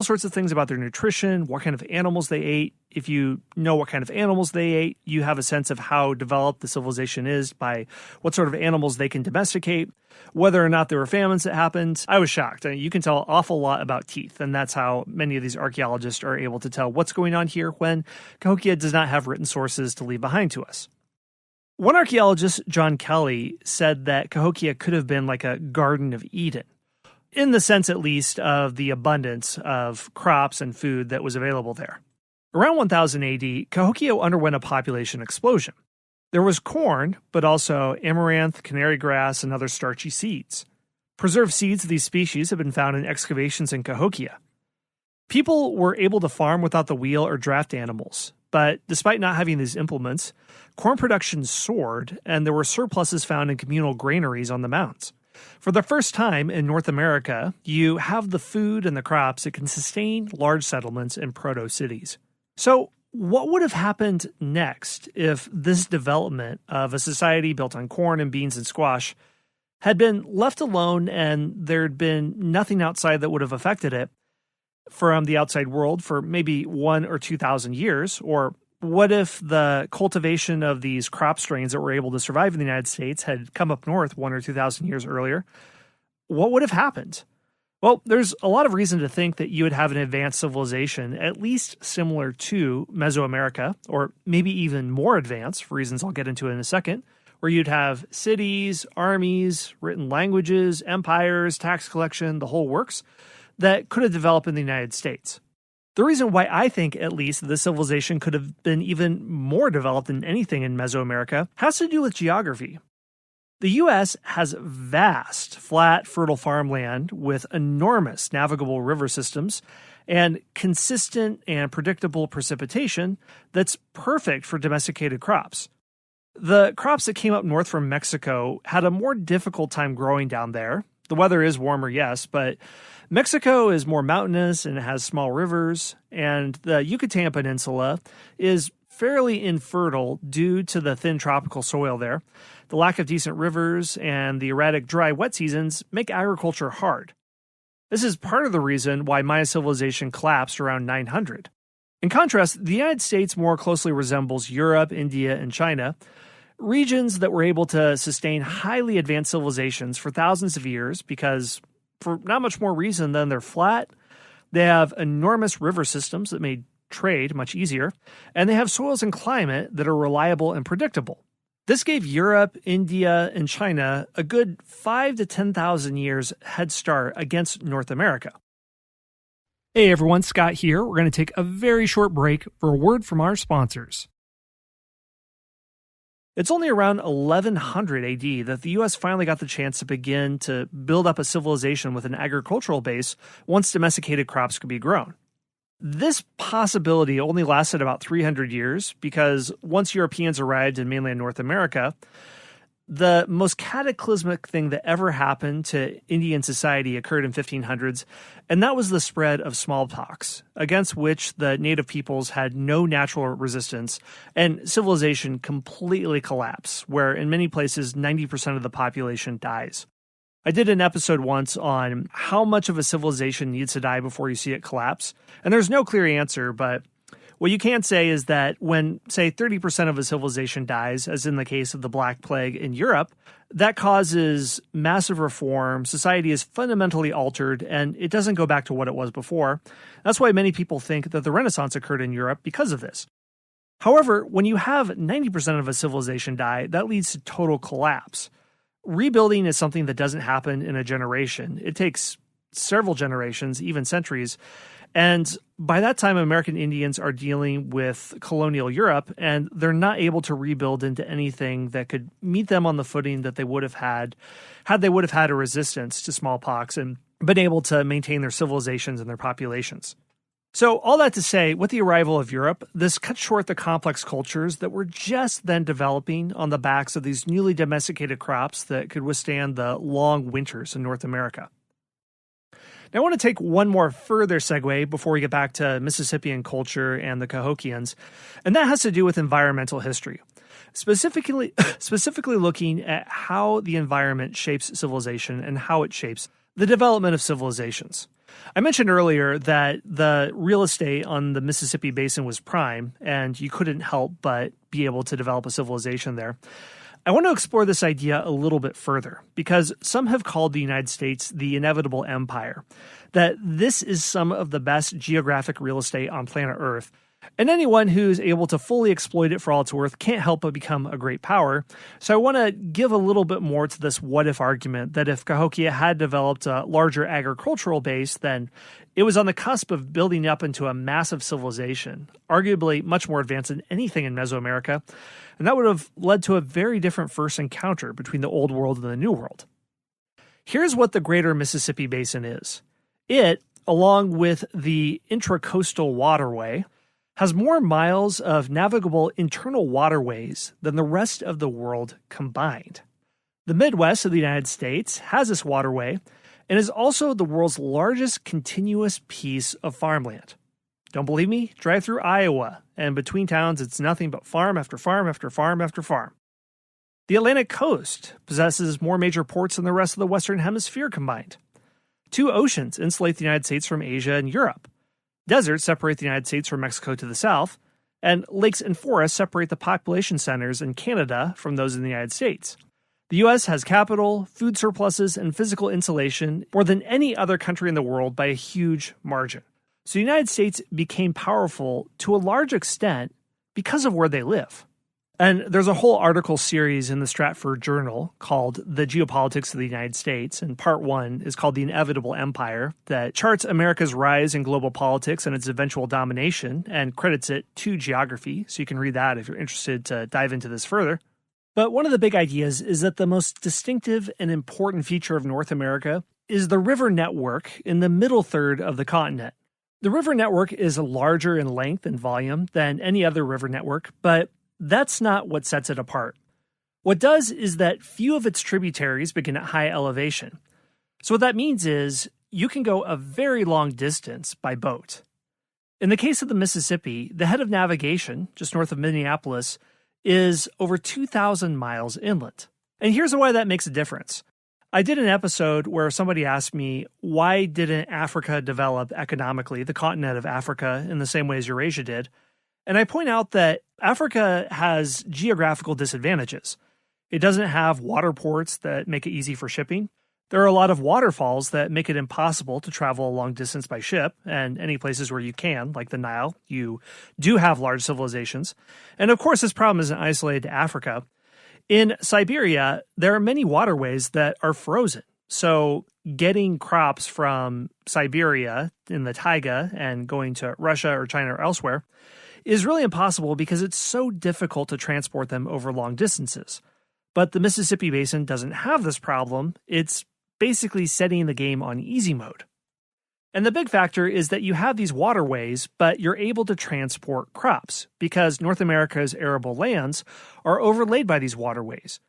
all sorts of things about their nutrition, what kind of animals they ate. If you know what kind of animals they ate, you have a sense of how developed the civilization is by what sort of animals they can domesticate, whether or not there were famines that happened. I was shocked. You can tell an awful lot about teeth, and that's how many of these archaeologists are able to tell what's going on here when Cahokia does not have written sources to leave behind to us. One archaeologist, John Kelly, said that Cahokia could have been like a Garden of Eden, in the sense at least of the abundance of crops and food that was available there. Around 1000 AD, Cahokia underwent a population explosion. There was corn, but also amaranth, canary grass, and other starchy seeds. Preserved seeds of these species have been found in excavations in Cahokia. People were able to farm without the wheel or draft animals, but despite not having these implements, corn production soared, and there were surpluses found in communal granaries on the mounds. For the first time in North America, you have the food and the crops that can sustain large settlements and proto-cities. So, what would have happened next if this development of a society built on corn and beans and squash had been left alone and there'd been nothing outside that would have affected it from the outside world for maybe 1,000 or 2,000 years? Or what if the cultivation of these crop strains that were able to survive in the United States had come up north 1,000 or 2,000 years earlier? What would have happened? Well, there's a lot of reason to think that you would have an advanced civilization, at least similar to Mesoamerica, or maybe even more advanced, for reasons I'll get into in a second, where you'd have cities, armies, written languages, empires, tax collection, the whole works, that could have developed in the United States. The reason why I think, at least, this civilization could have been even more developed than anything in Mesoamerica has to do with geography. The U.S. has vast, flat, fertile farmland with enormous navigable river systems and consistent and predictable precipitation that's perfect for domesticated crops. The crops that came up north from Mexico had a more difficult time growing down there. The weather is warmer, yes, but Mexico is more mountainous and it has small rivers, and the Yucatan Peninsula is fairly infertile due to the thin tropical soil there. The lack of decent rivers and the erratic dry wet seasons make agriculture hard. This is part of the reason why Maya civilization collapsed around 900. In contrast, the United States more closely resembles Europe, India, and China, regions that were able to sustain highly advanced civilizations for thousands of years because, for not much more reason than they're flat, they have enormous river systems that made trade much easier, and they have soils and climate that are reliable and predictable. This gave Europe, India, and China a good 5,000 to 10,000 years head start against North America. Hey everyone, Scott here. We're going to take a very short break for a word from our sponsors. It's only around 1100 AD that the US finally got the chance to begin to build up a civilization with an agricultural base once domesticated crops could be grown. This possibility only lasted about 300 years because once Europeans arrived in mainland North America, the most cataclysmic thing that ever happened to Indian society occurred in 1500s, and that was the spread of smallpox, against which the native peoples had no natural resistance, and civilization completely collapsed, where in many places 90% of the population dies. I did an episode once on how much of a civilization needs to die before you see it collapse, and there's no clear answer, but what you can say is that when, say, 30% of a civilization dies, as in the case of the Black Plague in Europe, that causes massive reform, society is fundamentally altered, and it doesn't go back to what it was before. That's why many people think that the Renaissance occurred in Europe because of this. However, when you have 90% of a civilization die, that leads to total collapse. Rebuilding is something that doesn't happen in a generation. It takes several generations, even centuries. And by that time, American Indians are dealing with colonial Europe, and they're not able to rebuild into anything that could meet them on the footing that they would have had they would have had a resistance to smallpox and been able to maintain their civilizations and their populations. So all that to say, with the arrival of Europe, this cut short the complex cultures that were just then developing on the backs of these newly domesticated crops that could withstand the long winters in North America. Now, I want to take one more further segue before we get back to Mississippian culture and the Cahokians, and that has to do with environmental history, specifically looking at how the environment shapes civilization and how it shapes the development of civilizations. I mentioned earlier that the real estate on the Mississippi Basin was prime, and you couldn't help but be able to develop a civilization there. I want to explore this idea a little bit further, because some have called the United States the inevitable empire, that this is some of the best geographic real estate on planet Earth, and anyone who's able to fully exploit it for all it's worth can't help but become a great power. So I want to give a little bit more to this what-if argument that if Cahokia had developed a larger agricultural base, then it was on the cusp of building up into a massive civilization, arguably much more advanced than anything in Mesoamerica, and that would have led to a very different first encounter between the Old World and the New World. Here's what the Greater Mississippi Basin is. It, along with the Intracoastal Waterway, has more miles of navigable internal waterways than the rest of the world combined. The Midwest of the United States has this waterway and is also the world's largest continuous piece of farmland. Don't believe me? Drive through Iowa, and between towns it's nothing but farm after farm after farm after farm. The Atlantic coast possesses more major ports than the rest of the Western Hemisphere combined. 2 oceans insulate the United States from Asia and Europe. Deserts separate the United States from Mexico to the south, and lakes and forests separate the population centers in Canada from those in the United States. The U.S. has capital, food surpluses, and physical insulation more than any other country in the world by a huge margin. So the United States became powerful to a large extent because of where they live. And there's a whole article series in the Stratford Journal called The Geopolitics of the United States, and part 1 is called The Inevitable Empire, that charts America's rise in global politics and its eventual domination, and credits it to geography, so you can read that if you're interested to dive into this further. But one of the big ideas is that the most distinctive and important feature of North America is the river network in the middle third of the continent. The river network is larger in length and volume than any other river network, but that's not what sets it apart. What does is that few of its tributaries begin at high elevation. So what that means is you can go a very long distance by boat. In the case of the Mississippi, the head of navigation, just north of Minneapolis, is over 2,000 miles inland. And here's why that makes a difference. I did an episode where somebody asked me, why didn't Africa develop economically, the continent of Africa, in the same way as Eurasia did? And I point out that Africa has geographical disadvantages. It doesn't have water ports that make it easy for shipping. There are a lot of waterfalls that make it impossible to travel a long distance by ship, and any places where you can, like the Nile, you do have large civilizations. And of course, this problem isn't isolated to Africa. In Siberia, there are many waterways that are frozen. So getting crops from Siberia in the taiga and going to Russia or China or elsewhere is really impossible because it's so difficult to transport them over long distances. But the Mississippi Basin doesn't have this problem. It's basically setting the game on easy mode. And the big factor is that you have these waterways, but you're able to transport crops because North America's arable lands are overlaid by these waterways.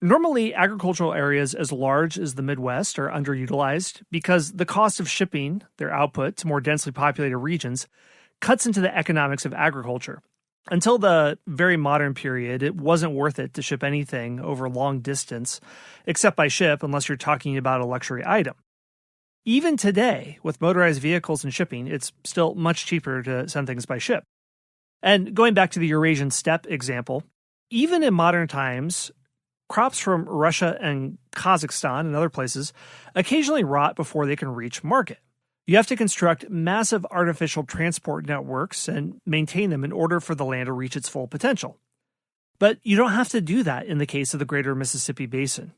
Normally, agricultural areas as large as the Midwest are underutilized because the cost of shipping their output to more densely populated regions cuts into the economics of agriculture. Until the very modern period, it wasn't worth it to ship anything over long distance, except by ship, unless you're talking about a luxury item. Even today, with motorized vehicles and shipping, it's still much cheaper to send things by ship. And going back to the Eurasian steppe example, even in modern times, crops from Russia and Kazakhstan and other places occasionally rot before they can reach market. You have to construct massive artificial transport networks and maintain them in order for the land to reach its full potential. But you don't have to do that in the case of the Greater Mississippi Basin.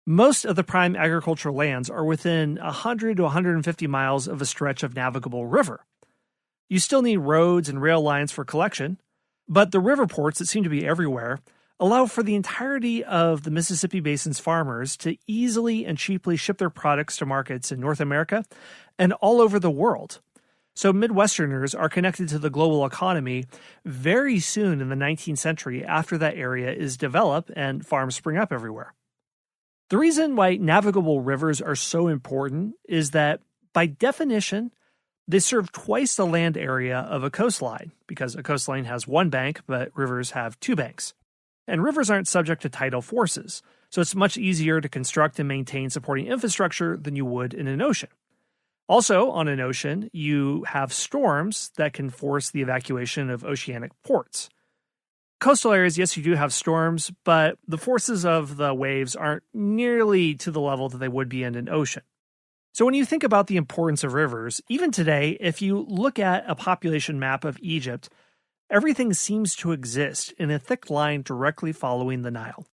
Most of the prime agricultural lands are within 100 to 150 miles of a stretch of navigable river. You still need roads and rail lines for collection, but the river ports that seem to be everywhere allow for the entirety of the Mississippi Basin's farmers to easily and cheaply ship their products to markets in North America and all over the world. So Midwesterners are connected to the global economy very soon in the 19th century after that area is developed and farms spring up everywhere. The reason why navigable rivers are so important is that, by definition, they serve twice the land area of a coastline, because a coastline has one bank, but rivers have two banks. And rivers aren't subject to tidal forces, so it's much easier to construct and maintain supporting infrastructure than you would in an ocean. Also, on an ocean, you have storms that can force the evacuation of oceanic ports. Coastal areas, yes, you do have storms, but the forces of the waves aren't nearly to the level that they would be in an ocean. So when you think about the importance of rivers, even today, if you look at a population map of Egypt, everything seems to exist in a thick line directly following the Nile.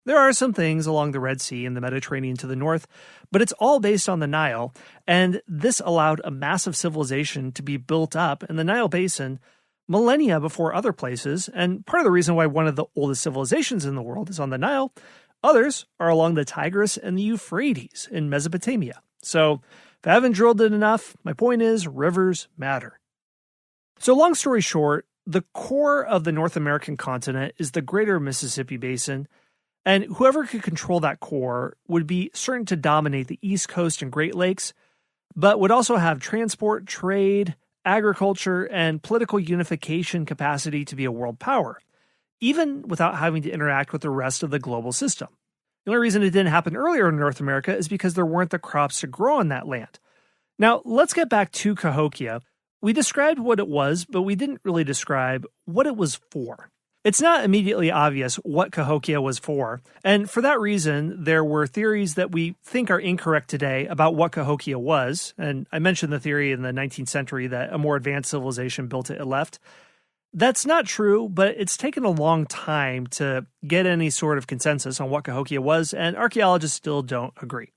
There are some things along the Red Sea and the Mediterranean to the north, but it's all based on the Nile, and this allowed a massive civilization to be built up in the Nile Basin millennia before other places, and part of the reason why one of the oldest civilizations in the world is on the Nile, others are along the Tigris and the Euphrates in Mesopotamia. So, if I haven't drilled it enough, my point is rivers matter. So long story short, the core of the North American continent is the greater Mississippi Basin, and whoever could control that core would be certain to dominate the East Coast and Great Lakes, but would also have transport, trade, agriculture, and political unification capacity to be a world power, even without having to interact with the rest of the global system. The only reason it didn't happen earlier in North America is because there weren't the crops to grow on that land. Now, let's get back to Cahokia. We described what it was, but we didn't really describe what it was for. It's not immediately obvious what Cahokia was for, and for that reason, there were theories that we think are incorrect today about what Cahokia was, and I mentioned the theory in the 19th century that a more advanced civilization built it and left. That's not true, but it's taken a long time to get any sort of consensus on what Cahokia was, and archaeologists still don't agree.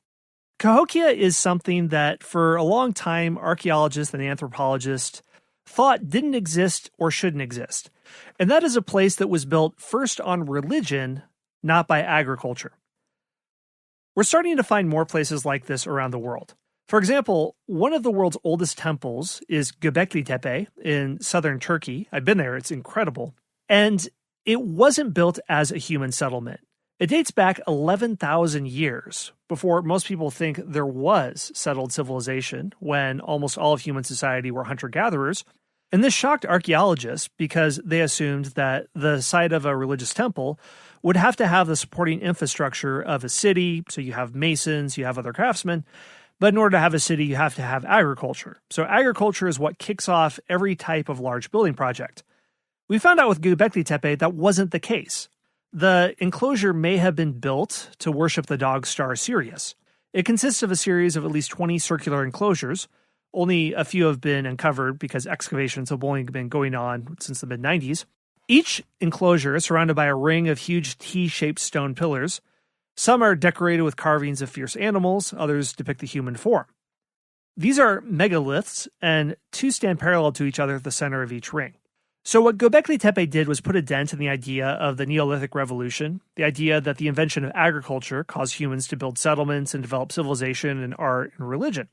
Cahokia is something that for a long time archaeologists and anthropologists thought didn't exist or shouldn't exist. And that is a place that was built first on religion, not by agriculture. We're starting to find more places like this around the world. For example, one of the world's oldest temples is Göbekli Tepe in southern Turkey. I've been there, it's incredible. And it wasn't built as a human settlement. It dates back 11,000 years before most people think there was settled civilization when almost all of human society were hunter-gatherers. And this shocked archaeologists because they assumed that the site of a religious temple would have to have the supporting infrastructure of a city. So you have masons, you have other craftsmen. But in order to have a city, you have to have agriculture. So agriculture is what kicks off every type of large building project. We found out with Göbekli Tepe that wasn't the case. The enclosure may have been built to worship the dog star Sirius. It consists of a series of at least 20 circular enclosures. Only a few have been uncovered because excavations have only been going on since the mid-90s. Each enclosure is surrounded by a ring of huge T-shaped stone pillars. Some are decorated with carvings of fierce animals, others depict the human form. These are megaliths, and two stand parallel to each other at the center of each ring. So what Göbekli Tepe did was put a dent in the idea of the Neolithic Revolution, the idea that the invention of agriculture caused humans to build settlements and develop civilization and art and religion.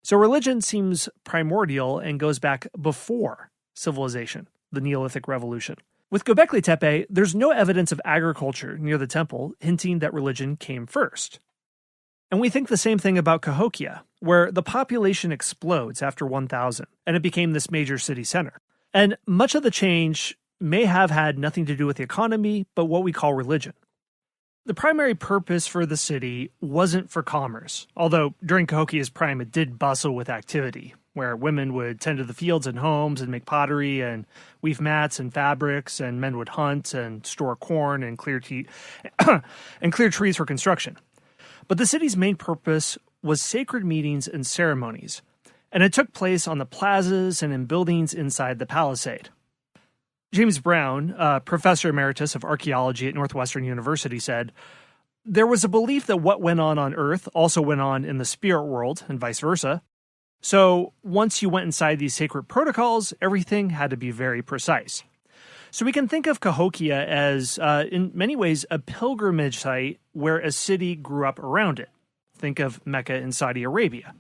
So religion seems primordial and goes back before civilization, the Neolithic Revolution. With Göbekli Tepe, there's no evidence of agriculture near the temple, hinting that religion came first. And we think the same thing about Cahokia, where the population explodes after 1000, and it became this major city center. And much of the change may have had nothing to do with the economy, but what we call religion. The primary purpose for the city wasn't for commerce, although during Cahokia's prime it did bustle with activity, where women would tend to the fields and homes and make pottery and weave mats and fabrics, and men would hunt and store corn and clear trees for construction. But the city's main purpose was sacred meetings and ceremonies, and it took place on the plazas and in buildings inside the palisade. James Brown, professor emeritus of archaeology at Northwestern University, said, "There was a belief that what went on Earth also went on in the spirit world, and vice versa. So once you went inside these sacred protocols, everything had to be very precise." So we can think of Cahokia as, in many ways, a pilgrimage site where a city grew up around it. Think of Mecca in Saudi Arabia.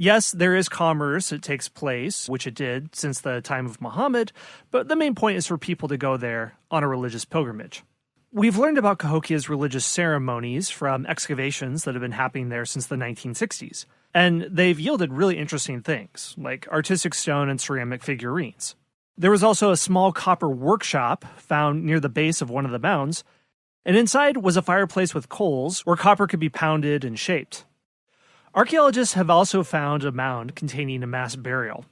Yes, there is commerce that takes place, which it did since the time of Muhammad, but the main point is for people to go there on a religious pilgrimage. We've learned about Cahokia's religious ceremonies from excavations that have been happening there since the 1960s, and they've yielded really interesting things, like artistic stone and ceramic figurines. There was also a small copper workshop found near the base of one of the mounds, and inside was a fireplace with coals where copper could be pounded and shaped. Archaeologists have also found a mound containing a mass burial.